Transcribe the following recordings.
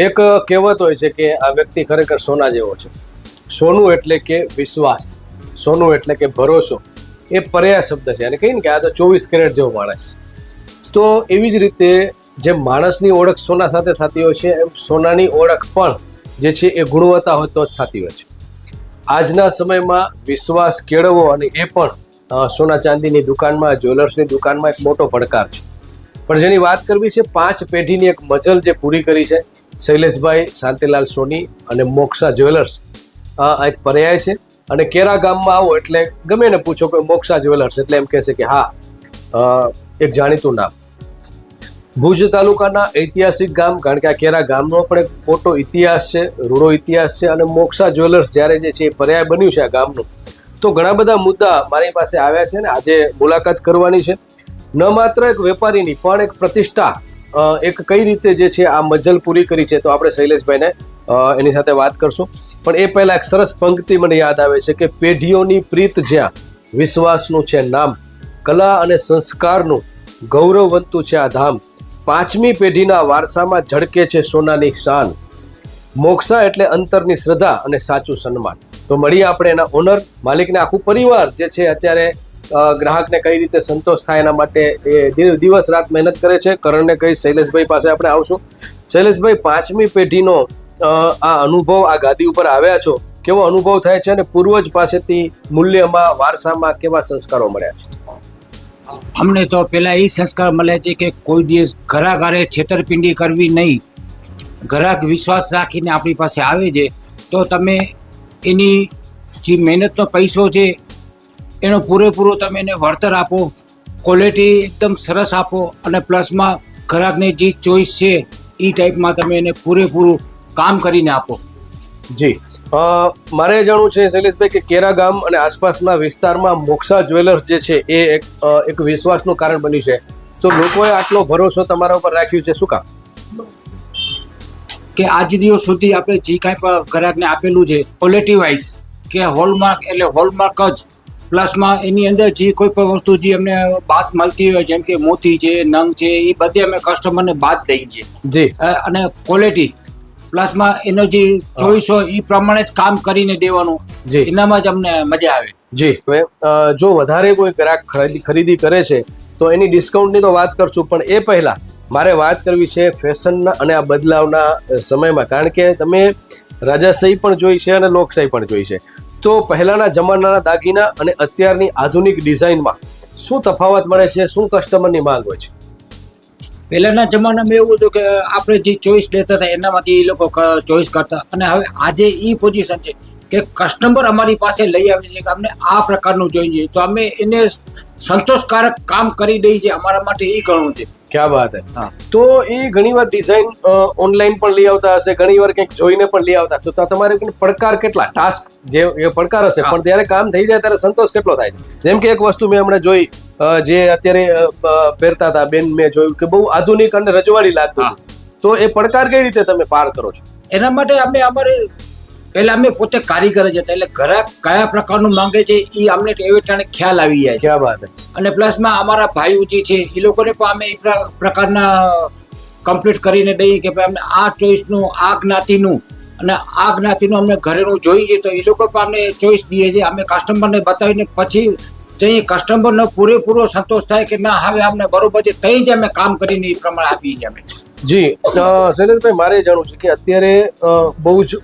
એક કહેવત હોય છે કે આ વ્યક્તિ ખરેખર સોના જેવો છે. સોનું એટલે કે વિશ્વાસ, સોનું એટલે કે ભરોસો, એ પર્યાય શબ્દ છે. અને કહીને કે આ તો 24 કેરેટ જેવો માણસ. તો એવી જ રીતે જેમ માણસની ઓળખ સોના સાથે થતી હોય છે, એમ સોનાની ઓળખ પણ જે છે એ ગુણવત્તા હોય તો જ થતી હોય છે. આજના સમયમાં વિશ્વાસ કેળવવો, અને એ પણ સોના ચાંદીની દુકાનમાં, જ્વેલર્સની દુકાનમાં એક મોટો પડકાર છે. પણ જેની વાત કરવી છે, 5 પેઢીની એક મજલ જે પૂરી કરી છે શૈલેષભાઈ શાંતિલાલ સોની અને મોક્ષા જ્વેલર્સ. આ એક પર્યાય છે. અને કેરા ગામમાં આવો એટલે ગમે ને પૂછો કે મોક્ષા જ્વેલર્સ એટલે એમ કહેશે કે હા, એક જાણીતું નામ. ભુજ તાલુકાના ઐતિહાસિક ગામ, કારણ કે આ કેરા ગામનો પણ એક મોટો ઇતિહાસ છે, રૂડો ઇતિહાસ છે. અને મોક્ષા જ્વેલર્સ જ્યારે જે છે એ પર્યાય બન્યું છે આ ગામનું, તો ઘણા બધા મુદ્દા મારી પાસે આવ્યા છે ને આજે મુલાકાત કરવાની છે. ન માત્ર એક વેપારીની પણ એક પ્રતિષ્ઠા, એક કઈ રીતે જે છે આ મજલ પૂરી કરી છે, તો આપણે શૈલેષભાઈને એની સાથે વાત કરશું. પણ એ પહેલા એક સરસ પંક્તિ મને યાદ આવે છે કે પેઢીઓની પ્રીત જ્યાં વિશ્વાસનું છે નામ, કલા અને સંસ્કારનું ગૌરવવંતું છે આ ધામ, 5મી પેઢીના વારસામાં ઝળકે છે સોનાની શાન, મોક્ષા એટલે અંતરની શ્રદ્ધા અને સાચું સન્માન. તો મળીએ આપણે એના ઓનર, માલિકને. આખું પરિવાર જે છે અત્યારે ગ્રાહકને કઈ રીતે સંતોષ થાય એના માટે એ દિવસ રાત મહેનત કરે છે. કરણને કહી શૈલેષભાઈ પાસે આપણે આવશું. શૈલેષભાઈ, 5મી પેઢીનો આ અનુભવ, આ ગાદી ઉપર આવ્યા છો, કેવો અનુભવ થાય છે અને પૂર્વજ પાસેથી મૂલ્યમાં, વારસામાં કેવા સંસ્કારો મળ્યા છે? અમને તો પેલા એ સંસ્કાર મળે છે કે કોઈ દિવસ ઘરાક હારે છેતરપિંડી કરવી નહીં. ઘરાક વિશ્વાસ રાખીને આપણી પાસે આવે છે તો તમે એની જે મહેનતનો પૈસો છે એનો પૂરેપૂરો તમે એને વળતર આપો, ક્વોલિટી એકદમ સરસ આપો, અને પ્લસમાં ઘરાકને જે ચોઈસ છે એ ટાઈપમાં તમે એને પૂરેપૂરું કામ કરીને આપો. જી, મારે જાણવું છે શૈલેષભાઈ કે કેરા ગામ અને આસપાસના વિસ્તારમાં મોક્ષા જ્વેલર્સ જે છે એ એક વિશ્વાસનું કારણ બન્યું છે, તો લોકોએ આટલો ભરોસો તમારા ઉપર રાખ્યું છે, શું કામ? કે આજ દિવસ સુધી આપણે જે કાંઈ પણ ગ્રાહકને આપેલું છે ક્વોલિટી વાઇઝ, કે હોલમાર્ક એટલે હોલમાર્ક જ, પ્લસમાં એની અંદર જે કોઈ પણ વસ્તુ જે અમને બાદ મળતી હોય, જેમ કે મોતી છે, નંગ છે, એ બધે અમે કસ્ટમરને બાદ દઈએ છીએ. જી. અને ક્વોલિટી પ્લસમાં એનો જે ચોઈસ હોય એ પ્રમાણે જ કામ કરીને દેવાનું. જી. એનામાં જ અમને મજા આવે. જી. હવે જો વધારે કોઈ ગ્રાહક ખરીદી કરે છે તો એની ડિસ્કાઉન્ટની તો વાત કરશું, પણ એ પહેલા મારે વાત કરવી છે ફેશનના અને આ બદલાવના સમયમાં. કારણ કે તમે રાજાશાહી પણ જોઈ છે અને લોકશાહી પણ જોઈ છે, તો પહેલાના જમાનાના દાગીના અને અત્યારની આધુનિક ડિઝાઇનમાં શું તફાવત મળે છે? શું કસ્ટમરની માંગ હોય છે? પહેલાના જમાનામાં એવું હતું કે આપણે જે ચોઈસ લેતા હતા એનામાંથી એ લોકો ચોઈસ કરતા, અને હવે આજે એ પોઝિશન છે કે કસ્ટમર અમારી પાસે લઈ આવે છે કે અમને આ પ્રકારનું જોઈએ, તો અમે એને સંતોષકારક કામ કરી દઈએ છીએ. અમારા માટે એ ઘણું છે. ક્યાં વાત હે. હા. તો એ ઘણીવાર ડિઝાઇન ઓનલાઈન પણ લઈ આવતા હશે, ઘણીવાર કંઈક જોઈને પણ લઈ આવતા હશે, તો તમારે પડકાર કેટલા, ટાસ્ક જે એ પડકાર હશે, પણ ત્યારે કામ થઈ જાય ત્યારે સંતોષ કેટલો થાય છે? જેમ કે એક વસ્તુ મેં હમણાં જોઈ, જે અત્યારે પહેરતા હતા બેન, મેં જોયું કે બહુ આધુનિક અને રજવાડી લાગતું હતું, તો એ પડકાર કઈ રીતે તમે પાર કરો છો? એના માટે પહેલા અમે પોતે કારીગર જ હતા, એટલે ગ્રાહક કયા પ્રકારનું માંગે છે એ અમને એવી ટાણે ખ્યાલ આવી જાય છે. ક્યાં વાત હે. અને પ્લસમાં અમારા ભાઈઓ જે છે એ લોકોને પણ અમે એ પ્રકારના કમ્પ્લીટ કરીને દઈએ કે ભાઈ અમને આ ચોઈસનું, આ જ્ઞાતિનું અને આ જ્ઞાતિનું અમને ઘરેનું જોઈએ, તો એ લોકો પણ અમને ચોઈસ દઈએ છીએ. અમે કસ્ટમરને બતાવીને પછી જઈએ, કસ્ટમરનો પૂરેપૂરો સંતોષ થાય કે ના હવે અમને બરોબર છે, ત્યાં જ અમે કામ કરીને એ પ્રમાણે આપીએ છીએ અમે. જી. શૈલેષભાઈ, મારે જાણવું છે કે અત્યારે બહુ જ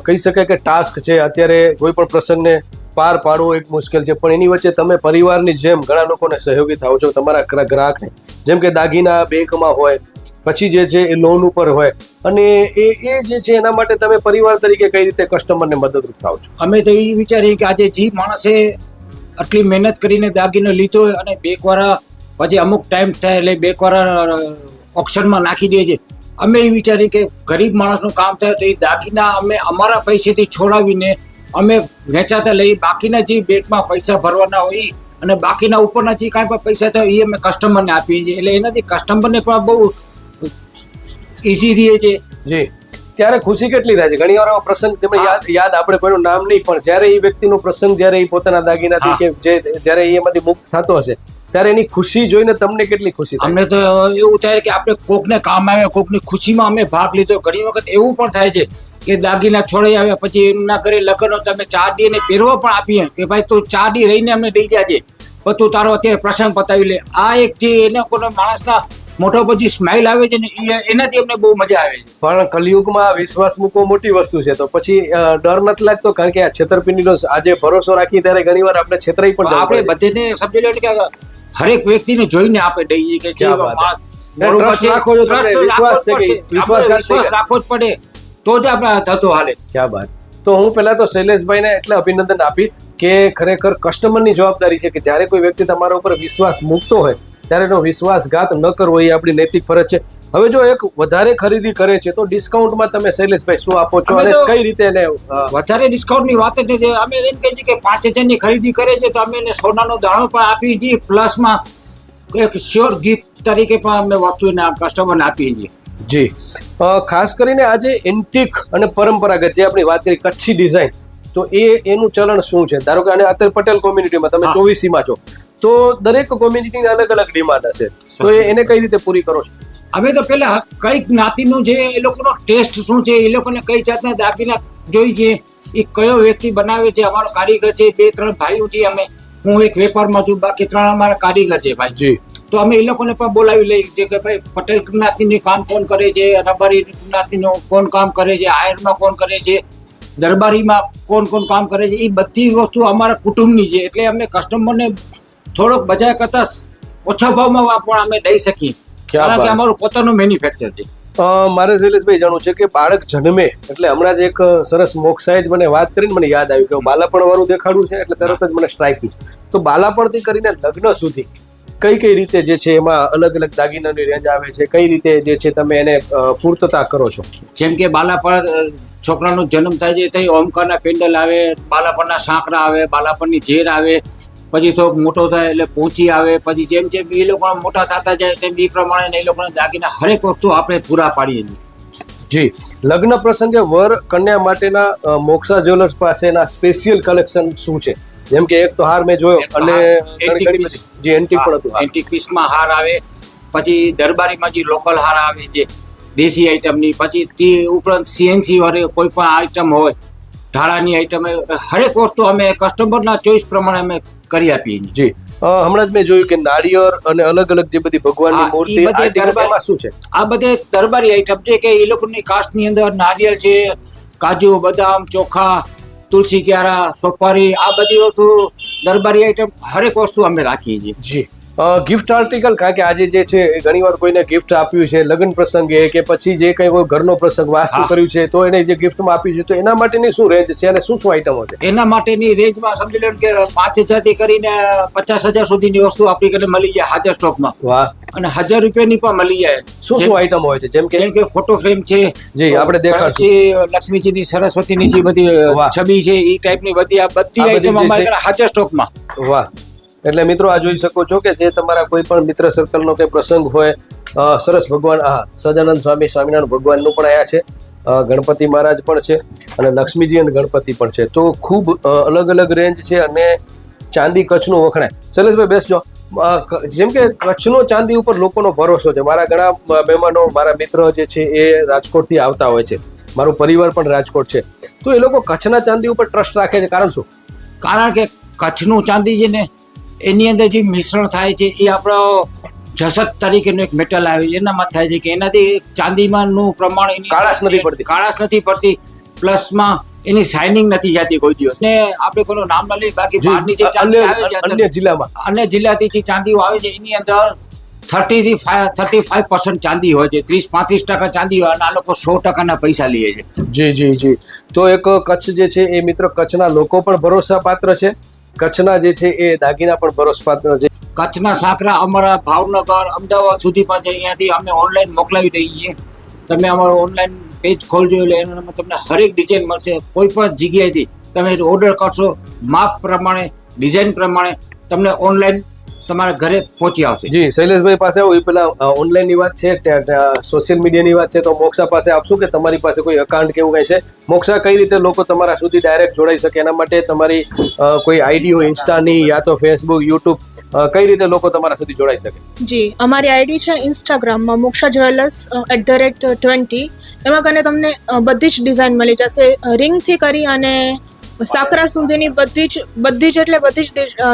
કહી શકાય કે ટાસ્ક છે, અત્યારે કોઈ પણ પ્રસંગને પાર પાડવો એક મુશ્કેલ છે, પણ એની વચ્ચે તમે પરિવારની જેમ ઘણા લોકોને સહયોગી થાઓ છો. તમારા ગ્રાહકને જેમ કે દાગીના બેંકમાં હોય, પછી જે છે એ લોન ઉપર હોય, અને એ જે છે એના માટે તમે પરિવાર તરીકે કઈ રીતે કસ્ટમરને મદદરૂપ થાઓ છો? અમે તો એ વિચારીએ કે આજે જે માણસે આટલી મહેનત કરીને દાગીનો લીધો હોય અને બેકવાળા પછી અમુક ટાઈમ થાય એટલે બેકવાળા ઓપ્શનમાં નાખી દે છે, અમે એ વિચારીએ કે ગરીબ માણસનું કામ થાય તો એ દાગીના અમે અમારા પૈસેથી છોડાવીને અમે વેચાતા લઈ, બાકીના જે બેંકમાં પૈસા ભરવાના હોય અને બાકીના ઉપરના જે કાંઈ પણ પૈસા થાય એ અમે કસ્ટમરને આપીએ છીએ. એટલે એનાથી કસ્ટમરને પણ બહુ ઇઝી રહે છે. જી. ત્યારે ખુશી કેટલી થાય છે? ઘણી વાર આવો પ્રસંગ તમે યાદ આપણે કોઈનું નામ નહીં, પણ જ્યારે એ વ્યક્તિનો પ્રસંગ, જ્યારે એ પોતાના દાગીનાથી કે જે જ્યારે એમાંથી મુક્ત થતો હશે, ત્યારે એની ખુશી જોઈને તમને કેટલી ખુશી થાય? અમને તો એવું થાય કે આપણે કોકને કામ આવે, કોકની ખુશીમાં અમે ભાગ લીધો. ઘણી વખત એવું પણ થાય છે કે દાગીના છોડાઈ આવ્યા પછી એમના ઘરે લગ્ન હોય તો અમે 4 દી એને પહેરવા પણ આપીએ કે ભાઈ તું 4 દી રહીને અમને દઈ જાજે, પણ તું તારો અત્યારે પ્રસંગ પતાવી લે. આ એક જે એને કોઈ માણસના મોઢા પર જે સ્માઇલ આવે છે ને એનાથી અમને બહુ મજા આવે છે. પણ કલયુગમાં વિશ્વાસ મૂકવો મોટી વસ્તુ છે, તો પછી ડર નથી લાગતો? કારણ કે આ છેતરપિંડીનો આજે ભરોસો રાખી ત્યારે ઘણીવાર આપણે છેતરાઈ પણ જવું આપણે પડે છે. બધાને સમજી લો કે હરેક વ્યક્તિને જોઈને આપણે દઈએ કે ક્યાં જે વાત છે. બરોબર Trust છે, રાખો છો તમને, trust તો વિશ્વાસ છે રાખવો જ કે પડશે. વિશ્વાસઘાત આપણે વિશ્વાસ નહીં કરે. રાખવો જ પડે તો જ આપણે થતો હાલે. ક્યાં વાત. તો હું પહેલા તો શૈલેષભાઈને એટલે અભિનંદન આપીશ કે ખરેખર કસ્ટમરની જવાબદારી છે કે જ્યારે કોઈ વ્યક્તિ તમારા ઉપર વિશ્વાસ મૂકતો હોય ત્યારે એનો વિશ્વાસઘાત ન કરવો એ આપણી નૈતિક ફરજ છે. હવે જો એક વધારે ખરીદી કરે છે તો ડિસ્કાઉન્ટમાં તમે શૈલેષભાઈ શું આપો છો અમે અને તો કઈ રીતે એને વધારે ડિસ્કાઉન્ટની વાત જ નથી. અમે એમ કહીએ છીએ કે 5,000 ની ખરીદી કરે છે તો અમે એને સોનાનો દાણો પણ આપીએ છીએ, પ્લસમાં એક શ્યોર ગિફ્ટ તરીકે પણ અમે વસ્તુ એના કસ્ટમરને આપીએ છીએ. જી ખાસ કરીને આજે એન્ટિક અને પરંપરાગત જે આપણી વાત કરી કચ્છી ડિઝાઇન, તો એનું ચલણ શું છે? ધારો કે અત્યારે પટેલ કોમ્યુનિટીમાં તમે 24માં છો તો દરેક કોમ્યુનિટીની અલગ અલગ ડિમાન્ડ હશે, તો એને કઈ રીતે પૂરી કરો છો? અમે તો પેલા કઈ જ્ઞાતિનું છે, એ લોકોનો ટેસ્ટ શું છે, એ લોકોને કઈ જાતના દાગીના જોઈએ, એ કયો વ્યક્તિ બનાવે છે. અમારો કારીગર છે, 2-3 ભાઈઓ છીએ અમે. હું એક વેપારમાં છું, બાકી 3 અમારા કારીગર છે ભાઈ. જી. તો અમે એ લોકોને પણ બોલાવી લઈએ છીએ કે ભાઈ પટેલ જ્ઞાતિનું કામ કોણ કરે છે, રબારી જ્ઞાતિનું કોણ કામ કરે છે, આયરમાં કોણ કરે છે, દરબારીમાં કોણ કામ કરે છે. એ બધી વસ્તુ અમારા કુટુંબની છે, એટલે અમે કસ્ટમરને થોડોક બજાર કરતા ઓછા ભાવમાં પણ અમે દઈ શકીએ, કારણ કે અમારું પોતાનું મેન્યુફેક્ચર છે. મારે શૈલેષભાઈ જાણવું છે કે બાળક જન્મે એટલે હમણાં જ એક સરસ મોક્ષાએ જ મને વાત કરીને મને યાદ આવ્યું કે બાલાપણ વાળું દેખાડવું છે એટલે તરત જ મને સ્ટ્રાઇક થયું. તો બાલાપણથી કરીને લગ્ન સુધી કઈ રીતે જે છે એમાં અલગ અલગ દાગીનાની રેન્જ આવે છે, કઈ રીતે જે છે તમે એને પૂર્તતા કરો છો? જેમ કે બાલાપણ છોકરાનો જન્મ થાય છે તો ઓમકારના પેન્ડલ આવે, બાલાપણના સાંકડા આવે, બાલાપણની ઝેર આવે, પછી થોડોક મોટો થાય એટલે પહોંચી આવે, પછી જેમ જેમ એ લોકો મોટા થતા જાય તેમ એ પ્રમાણે એ લોકોના દાગીના હરેક વસ્તુ આપણે પૂરા પાડીએ છીએ. જી. લગ્ન પ્રસંગે વર કન્યા માટેના મોક્ષા જ્વેલર્સ પાસેના સ્પેશિયલ કલેક્શન શું છે? જેમ કે એક તો હાર મેં જોયો અને જે એન્ટિક પણ હતું, એન્ટિક પીસમાં હાર આવે, પછી દરબારીમાં જે લોકલ હાર આવે છે દેશી આઈટમની, પછી તે ઉપરાંત CNC વાળી કોઈ પણ આઈટમ હોય, ઢાળાની આઈટમ, હરેક વસ્તુ અમે કસ્ટમરના ચોઈસ પ્રમાણે અમે કરી આપીએ છીએ. જી. હમણાં જ મેં જોયું કે નાળિયેર અને અલગ અલગ જે બધી ભગવાનની મૂર્તિ દરબારમાં શું છે? આ બધે દરબારી આઈટમ છે કે એ લોકોની કાસ્ટની અંદર નારિયેળ છે, કાજુ, બદામ, ચોખા, તુલસી ક્યારા, સોપારી, આ બધી વસ્તુ દરબારી આઈટમ હરેક વસ્તુ અમે રાખીએ છીએ. જી. ગિફ્ટ આર્ટિકલ, કારણ કે આજે જે છે ઘણીવાર કોઈને ગિફ્ટ આપ્યું છે લગ્ન પ્રસંગે કે પછી જે કંઈ કોઈ ઘરનો પ્રસંગ વાસ્તુ કર્યું છે તો એને જે ગિફ્ટમાં આપ્યું છે, તો એના માટેની શું રેન્જ છે અને શું આઈટમો છે? એના માટેની રેન્જમાં સમજી લો કે 5,000 થી કરીને 50,000 સુધીની વસ્તુ આપણી ઘરે મળી જાય હાજર સ્ટોકમાં. વાહ. અને 1,000 રૂપિયાની પણ મળી જાય. શું આઈટમ હોય છે? જેમ કે ફોટો ફ્રેમ છે, જી આપણે દેખાડશું, લક્ષ્મીજીની, સરસ્વતીની જે બધી છબી છે એ ટાઈપની બધી આ બધી આઈટમ અમારી ઘરે હાજર સ્ટોકમાં. વાહ. એટલે મિત્રો આ જોઈ શકો છો કે જે તમારા કોઈ પણ મિત્ર સર્કલનો કોઈ પ્રસંગ હોય, સરસ ભગવાન, સહજાનંદ સ્વામી સ્વામિનારાયણ ભગવાનનું પણ આયા છે, ગણપતિ મહારાજ પણ છે અને લક્ષ્મીજી અને ગણપતિ પણ છે, તો ખૂબ અલગ અલગ રેન્જ છે અને ચાંદી કચ્છનું વખણાય. શૈલેષભાઈ બેસજો. જેમ કે કચ્છનો ચાંદી ઉપર લોકોનો ભરોસો છે. મારા ઘણા મહેમાનો, મારા મિત્ર જે છે એ રાજકોટથી આવતા હોય છે, મારો પરિવાર પણ રાજકોટ છે, તો એ લોકો કચ્છના ચાંદી ઉપર ટ્રસ્ટ રાખે છે. કારણ શું? કારણ કે કચ્છનું ચાંદી છે ને એની અંદર જે મિશ્રણ થાય છે એ આપણો જસત તરીકેનું એક મેટલ આવે છે એનામાં થાય છે કે એનાથી ચાંદીમાંનું પ્રમાણ એની કાળાશ નથી પડતી, પ્લસમાં એની શાઇનિંગ નથી જતી કોઈ દિવસ. ને આપણે કોઈનું નામ ન લઈએ, બાકી બહારની જે ચાંદી આવે છે અન્ય જિલ્લાથી જે ચાંદીઓ આવે છે એની અંદર 30 થી 35% ચાંદી હોય છે, 30-35% ચાંદી હોય અને આ લોકો 100%ના પૈસા લે છે. જી જી જી. તો એક કચ્છ જે છે એ મિત્ર કચ્છના લોકો પણ ભરોસા પાત્ર છે, કચ્છના જે છે એ દાગીના પણ ભરોસાપાત્ર છે. કચ્છના સાંકરા અમારા ભાવનગર, અમદાવાદ સુધી પણ છે, અહીંયાથી અમે ઓનલાઈન મોકલાવી દઈએ. તમે અમારો ઓનલાઈન પેજ ખોલજો એટલે એનામાં તમને હરેક ડિઝાઇન મળશે. કોઈ પણ જગ્યાએથી તમે ઓર્ડર કરશો, માપ પ્રમાણે, ડિઝાઇન પ્રમાણે તમને ઓનલાઈન તમારા ઘરે પહોંચી આવશે. જી. શૈલેષભાઈ પાસે આવું, પેલા ઓનલાઈનની વાત છે, સોશિયલ મીડિયાની વાત છે, તો મોક્ષા પાસે આપશું કે તમારી પાસે કોઈ અકાઉન્ટ કે એવું કંઈ છે? મોક્ષા કઈ રીતે લોકો તમારા સુધી ડાયરેક્ટ જોડાઈ શકે એના માટે તમારી કોઈ આઈડી હોય ઇન્સ્ટાની યા તો ફેસબુક, યુટ્યુબ, કઈ રીતે લોકો તમારા સુધી જોડાઈ શકે? જી, અમારી આઈડી છે ઇન્સ્ટાગ્રામમાં મોક્ષા જ્વેલર્સ @20. એમાં કને તમને બધી જ ડિઝાઇન મળી જશે, રિંગથી કરી અને સાકરા સુધીની બધી જ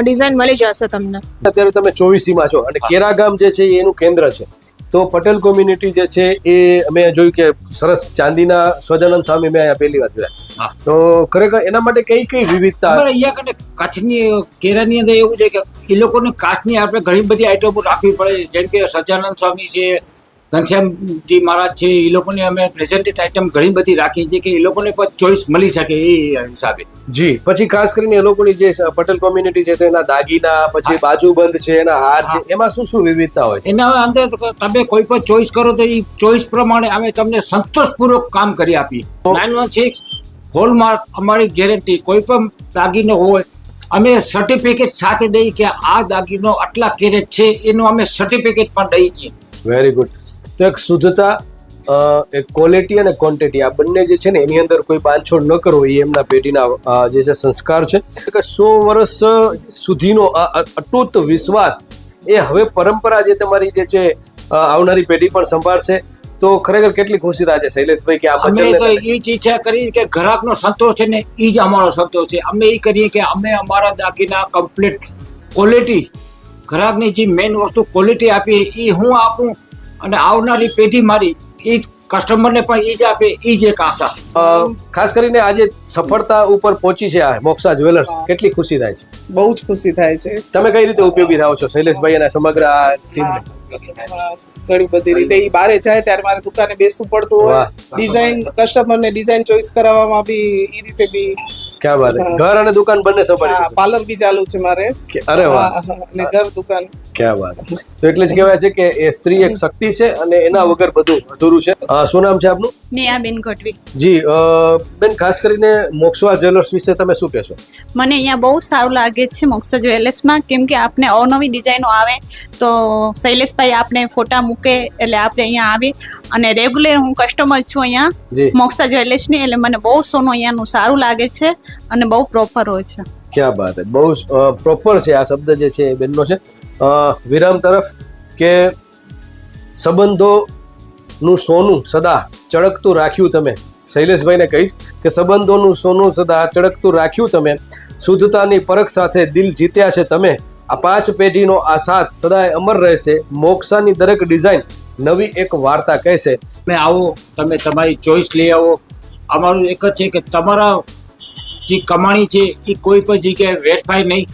ડિઝાઇન મળી જશે તમને. અત્યારે તમે 24 માં છો અને કેરા ગામ જે છે એ એનું કેન્દ્ર છે, તો પટેલ કોમ્યુનિટી જે છે એ અમે જોયું કે સરસ ચાંદીના સ્વજાનંદ સ્વામી મેં અહીંયા પહેલી વાર જોયા. હા. તો ખરેખર એના માટે કઈ વિવિધતા? અમારે અહીંયા કને કચ્છની કેરાની અંદર એવું છે કે એ લોકોને કાચની આપણે ઘણી બધી આઈટમો રાખવી પડે, જેમ કે સચ્ચાનંદ સ્વામી છે, ઘનશ્યામજી મહારાજ છે, એ લોકોની અમે પ્રેઝન્ટેડ આઈટમ ઘણી બધી રાખી છે કે એ લોકોને પણ ચોઈસ મળી શકે એ હિસાબે. જી, પછી ખાસ કરીને એ લોકોની જે પટેલ કોમ્યુનિટી છે તો એના દાગીના, પછી બાજુબંધ છે, એના હાર છે, એમાં શું વિવિધતા હોય? એના અંદર તમે કોઈ પણ ચોઈસ કરો તો એ ચોઈસ પ્રમાણે અમે તમને સંતોષપૂર્વક કામ કરી આપીએ. 916 હોલમાર્ક અમારી ગેરંટી. કોઈ પણ દાગીનો હોય અમે સર્ટિફિકેટ સાથે દઈએ કે આ દાગીનો આટલા કેરેટ છે એનું અમે સર્ટિફિકેટ પણ દઈ દઈએ. Very good. તો એક શુદ્ધતા, એક ક્વોલિટી અને ક્વોન્ટિટી, આ બંને જે છે ને એની અંદર કોઈ બાંધછોડ ન કરવો એ એમના પેઢીના જે છે સંસ્કાર છે. 100 વર્ષ સુધીનો આ અતૂટ વિશ્વાસ એ હવે પરંપરા જે તમારી જે છે આવનારી પેઢી પણ સંભાળશે. તો ખરેખર કેટલી ખુશી થાય છે શૈલેષભાઈ કે આ અમે તો એ જ ઈચ્છા કરી કે ગ્રાહકનો સંતોષ છે ને એ જ અમારો સંતોષ છે. અમે એ કરીએ કે અમે અમારા દાગીના કમ્પ્લીટ ક્વોલિટી, ગ્રાહકની જે મેઇન વસ્તુ ક્વોલિટી આપીએ એ હું આપું અને આવનારી પેઢી મારી એ કસ્ટમરને પણ એ જ આપે, એ જ એક આશા. ખાસ કરીને આજે સફળતા ઉપર પહોંચી છે આ મોક્ષા જ્વેલર્સ, કેટલી ખુશી થાય છે? બહુ જ ખુશી થાય છે. તમે કઈ રીતે ઉપયોગી થાઓ છો શૈલેષભાઈ અને સમગ્ર આ ટીમને? ઘણી બધી રીતે ઈ બારે જાય ત્યારે મારે દુકાને બેસવું પડતું હોય, ડિઝાઇન કસ્ટમરને ડિઝાઇન ચોઈસ કરાવવામાં બી ઈ રીતે બી. ક્યાં વાત છે, ઘર અને દુકાન બંને સંભાળી શકો? પાર્લર બી ચાલુ છે મારે. અરે વાહ. અને ઘર દુકાન. ક્યાં વાત. તો એટલે જ કહેવાય છે કે એ સ્ત્રી એક શક્તિ છે અને એના વગર બધું અધૂરું છે. શું નામ છે આપનું? નેહાબેન ગઢવી. જી બેન, ખાસ કરીને મોક્ષા જ્વેલર્સ વિશે તમે શું કહેશો? મને અહીંયા બહુ સારું લાગે છે મોક્ષા જ્વેલર્સમાં, કેમ કે આપણે અવનવી ડિઝાઇનો આવે તો શૈલેષભાઈ આપણે ફોટા મૂકે એટલે આપણે અહીંયા આવી અને રેગ્યુલર હું કસ્ટમર છું અહીંયા મોક્ષા જ્વેલર્સની, એટલે મને બહુ સોનું અહીંયાનું સારું લાગે છે અને બહુ પ્રોપર હોય છે. ક્યાં વાત. બહુ પ્રોપર છે આ શબ્દ જે છે એ બેનનો છે. વિરામ તરફ કે સંબંધોનું સોનું સદા ચળકતું રાખ્યું તમે. શૈલેષભાઈને કહીશ કે સંબંધોનું સોનું સદા ચળકતું રાખ્યું તમે, શુદ્ધતાની પરખ સાથે દિલ જીત્યા છે તમે. આ 5 પેઢીનો આ સાથ સદાય અમર રહેશે. મોક્ષાની દરેક ડિઝાઇન નવી એક વાર્તા કહેશે. તમે આવો, તમે તમારી ચોઈસ લઈ આવો. અમારું એક જ છે કે તમારા જે કમાણી છે એ કોઈ પણ જગ્યાએ વેરફાય નહીં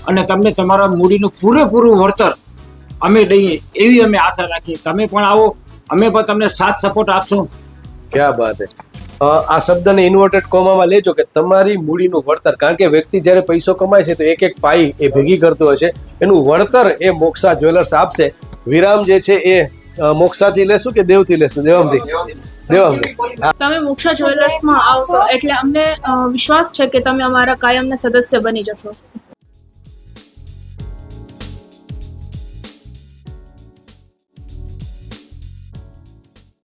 અને તમને તમારા મૂડીનું પૂરેપૂરું વળતર અમે દઈએ એવી અમે આશા રાખીએ. તમે પણ આવો, અમે પણ તમને સાથ સપોર્ટ આપશું. ક્યાં વાત છે. આ શબ્દને ઇન્વર્ટેડ કોમામાં લેજો કે તમારી મૂડીનું વળતર, કારણ કે વ્યક્તિ જ્યારે પૈસો કમાય છે તો એક પાઈ એ ભેગી કરતો હશે, એનું વળતર એ મોક્ષા જ્વેલર્સ આપશે. વિરામ જે છે એ મોક્ષાથી લેશું કે દેવથી લેશું? દેવામથી. તમે મોક્ષા જ્વેલર્સમાં આવશો એટલે અમને વિશ્વાસ છે કે તમે અમારા કાયમના સદસ્ય બની જશો.